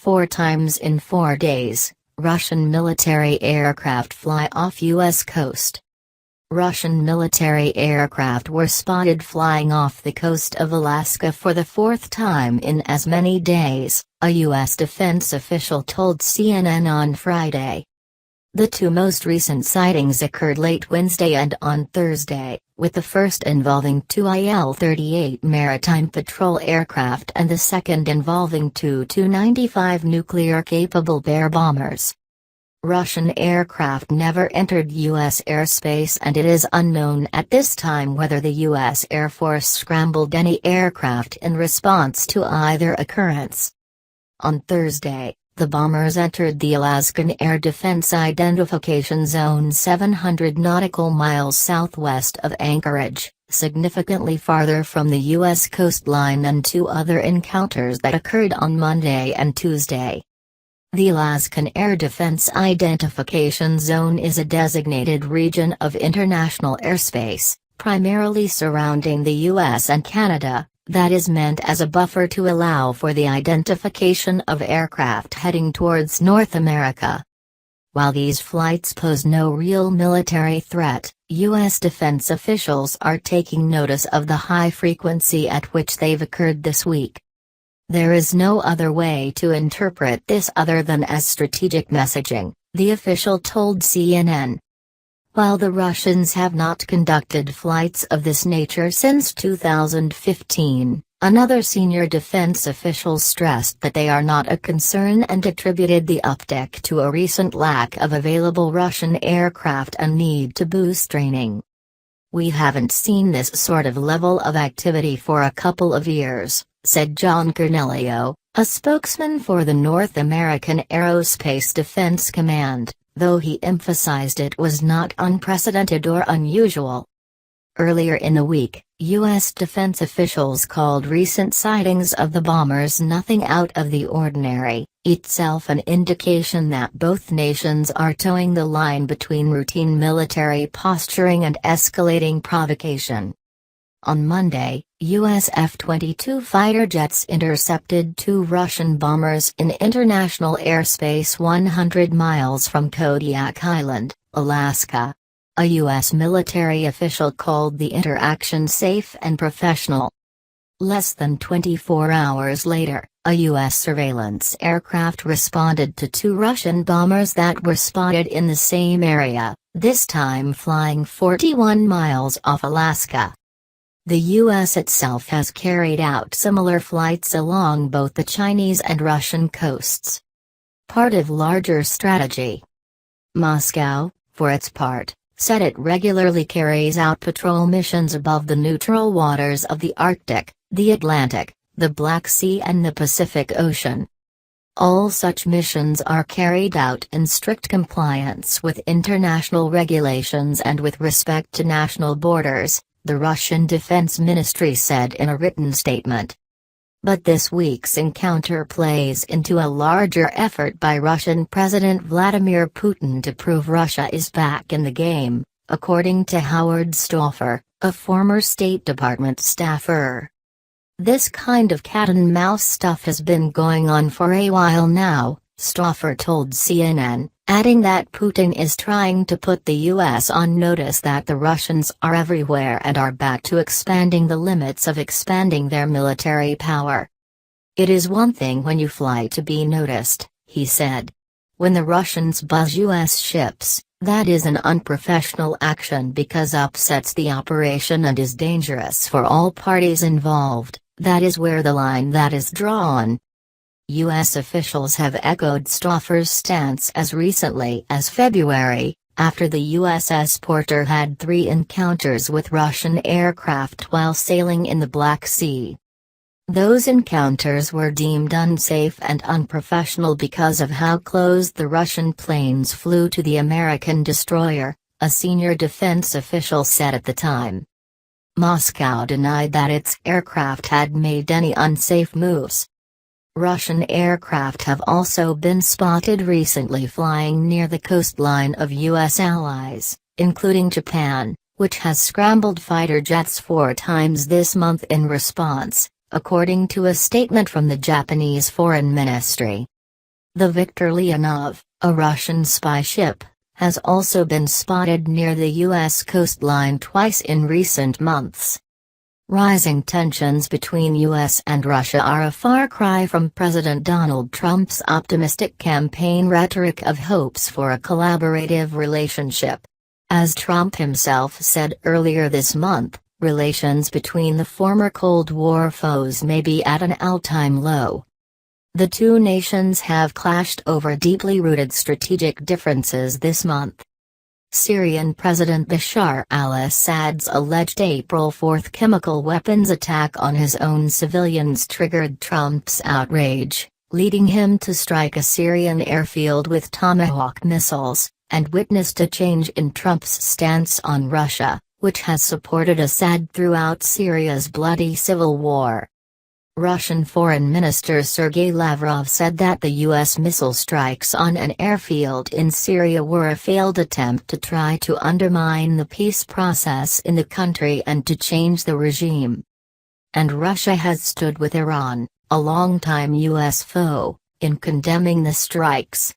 4 times in 4 days, Russian military aircraft fly off U.S. coast. Russian military aircraft were spotted flying off the coast of Alaska for the 4th time in as many days, a U.S. defense official told CNN on Friday. The 2 most recent sightings occurred late Wednesday and on Thursday, with the first involving 2 Il-38 maritime patrol aircraft and the second involving 2 Tu-95 nuclear-capable Bear bombers. Russian aircraft never entered U.S. airspace, and it is unknown at this time whether the U.S. Air Force scrambled any aircraft in response to either occurrence. On Thursday, the bombers entered the Alaskan Air Defense Identification Zone 700 nautical miles southwest of Anchorage, significantly farther from the U.S. coastline than 2 other encounters that occurred on Monday and Tuesday. The Alaskan Air Defense Identification Zone is a designated region of international airspace, primarily surrounding the U.S. and Canada, that is meant as a buffer to allow for the identification of aircraft heading towards North America. While these flights pose no real military threat, U.S. defense officials are taking notice of the high frequency at which they've occurred this week. There is no other way to interpret this other than as strategic messaging, the official told CNN. While the Russians have not conducted flights of this nature since 2015, another senior defense official stressed that they are not a concern and attributed the uptick to a recent lack of available Russian aircraft and need to boost training. "We haven't seen this sort of level of activity for a couple of years," said John Cornelio, a spokesman for the North American Aerospace Defense Command, though he emphasized it was not unprecedented or unusual. Earlier in the week, U.S. defense officials called recent sightings of the bombers nothing out of the ordinary, itself an indication that both nations are towing the line between routine military posturing and escalating provocation. On Monday, U.S. F-22 fighter jets intercepted 2 Russian bombers in international airspace 100 miles from Kodiak Island, Alaska. A U.S. military official called the interaction safe and professional. Less than 24 hours later, a U.S. surveillance aircraft responded to 2 Russian bombers that were spotted in the same area, this time flying 41 miles off Alaska. The U.S. itself has carried out similar flights along both the Chinese and Russian coasts. Part of larger strategy. Moscow, for its part, said it regularly carries out patrol missions above the neutral waters of the Arctic, the Atlantic, the Black Sea and the Pacific Ocean. All such missions are carried out in strict compliance with international regulations and with respect to national borders, the Russian Defense Ministry said in a written statement. But this week's encounter plays into a larger effort by Russian President Vladimir Putin to prove Russia is back in the game, according to Howard Stauffer, a former State Department staffer. "This kind of cat-and-mouse stuff has been going on for a while now," Stauffer told CNN, adding that Putin is trying to put the U.S. on notice that the Russians are everywhere and are back to expanding the limits of expanding their military power. "It is one thing when you fly to be noticed," he said. "When the Russians buzz U.S. ships, that is an unprofessional action because upsets the operation and is dangerous for all parties involved. That is where the line that is drawn." U.S. officials have echoed Stauffer's stance as recently as February, after the USS Porter had 3 encounters with Russian aircraft while sailing in the Black Sea. Those encounters were deemed unsafe and unprofessional because of how close the Russian planes flew to the American destroyer, a senior defense official said at the time. Moscow denied that its aircraft had made any unsafe moves. Russian aircraft have also been spotted recently flying near the coastline of U.S. allies, including Japan, which has scrambled fighter jets 4 times this month in response, according to a statement from the Japanese Foreign Ministry. The Viktor Leonov, a Russian spy ship, has also been spotted near the U.S. coastline twice in recent months. Rising tensions between U.S. and Russia are a far cry from President Donald Trump's optimistic campaign rhetoric of hopes for a collaborative relationship. As Trump himself said earlier this month, relations between the former Cold War foes may be at an all-time low. The two nations have clashed over deeply rooted strategic differences this month. Syrian President Bashar al-Assad's alleged April 4 chemical weapons attack on his own civilians triggered Trump's outrage, leading him to strike a Syrian airfield with Tomahawk missiles, and witnessed a change in Trump's stance on Russia, which has supported Assad throughout Syria's bloody civil war. Russian Foreign Minister Sergei Lavrov said that the U.S. missile strikes on an airfield in Syria were a failed attempt to try to undermine the peace process in the country and to change the regime. And Russia has stood with Iran, a longtime U.S. foe, in condemning the strikes.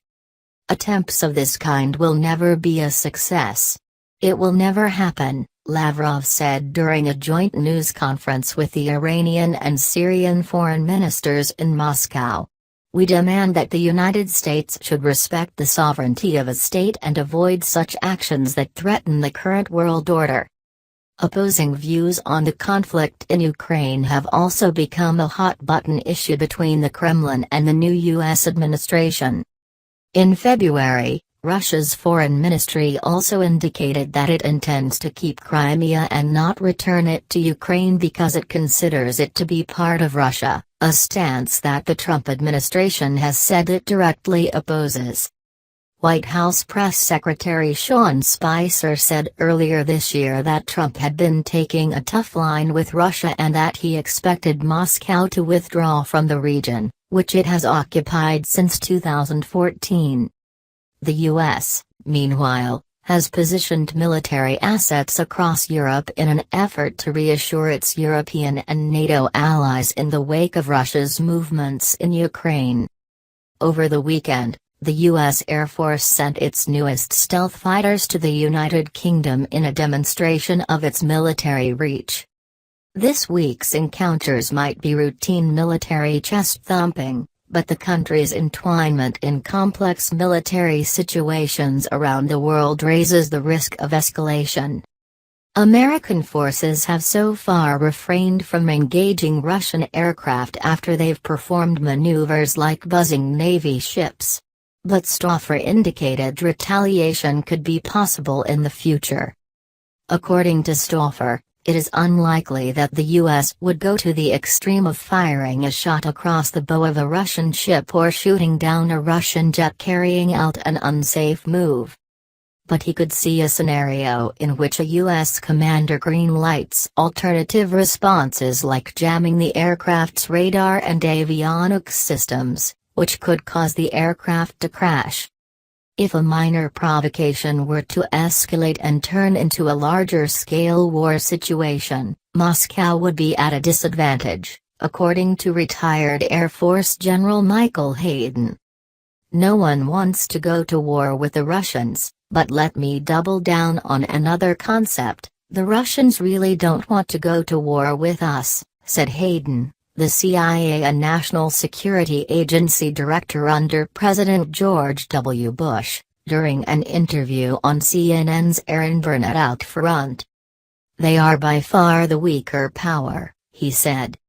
Attempts of this kind will never be a success. It will never happen, Lavrov said during a joint news conference with the Iranian and Syrian foreign ministers in Moscow. We demand that the United States should respect the sovereignty of a state and avoid such actions that threaten the current world order. Opposing views on the conflict in Ukraine have also become a hot-button issue between the Kremlin and the new U.S. administration. In February, Russia's foreign ministry also indicated that it intends to keep Crimea and not return it to Ukraine because it considers it to be part of Russia, a stance that the Trump administration has said it directly opposes. White House Press Secretary Sean Spicer said earlier this year that Trump had been taking a tough line with Russia and that he expected Moscow to withdraw from the region, which it has occupied since 2014. The U.S., meanwhile, has positioned military assets across Europe in an effort to reassure its European and NATO allies in the wake of Russia's movements in Ukraine. Over the weekend, the U.S. Air Force sent its newest stealth fighters to the United Kingdom in a demonstration of its military reach. This week's encounters might be routine military chest-thumping, but the country's entwinement in complex military situations around the world raises the risk of escalation. American forces have so far refrained from engaging Russian aircraft after they've performed maneuvers like buzzing Navy ships. But Stauffer indicated retaliation could be possible in the future. According to Stauffer, it is unlikely that the U.S. would go to the extreme of firing a shot across the bow of a Russian ship or shooting down a Russian jet carrying out an unsafe move. But he could see a scenario in which a U.S. commander green-lights alternative responses like jamming the aircraft's radar and avionics systems, which could cause the aircraft to crash. If a minor provocation were to escalate and turn into a larger-scale war situation, Moscow would be at a disadvantage, according to retired Air Force General Michael Hayden. No one wants to go to war with the Russians, but let me double down on another concept: the Russians really don't want to go to war with us, said Hayden, the CIA and National Security Agency director under President George W. Bush, during an interview on CNN's Aaron Burnett Out Front. They are by far the weaker power, he said.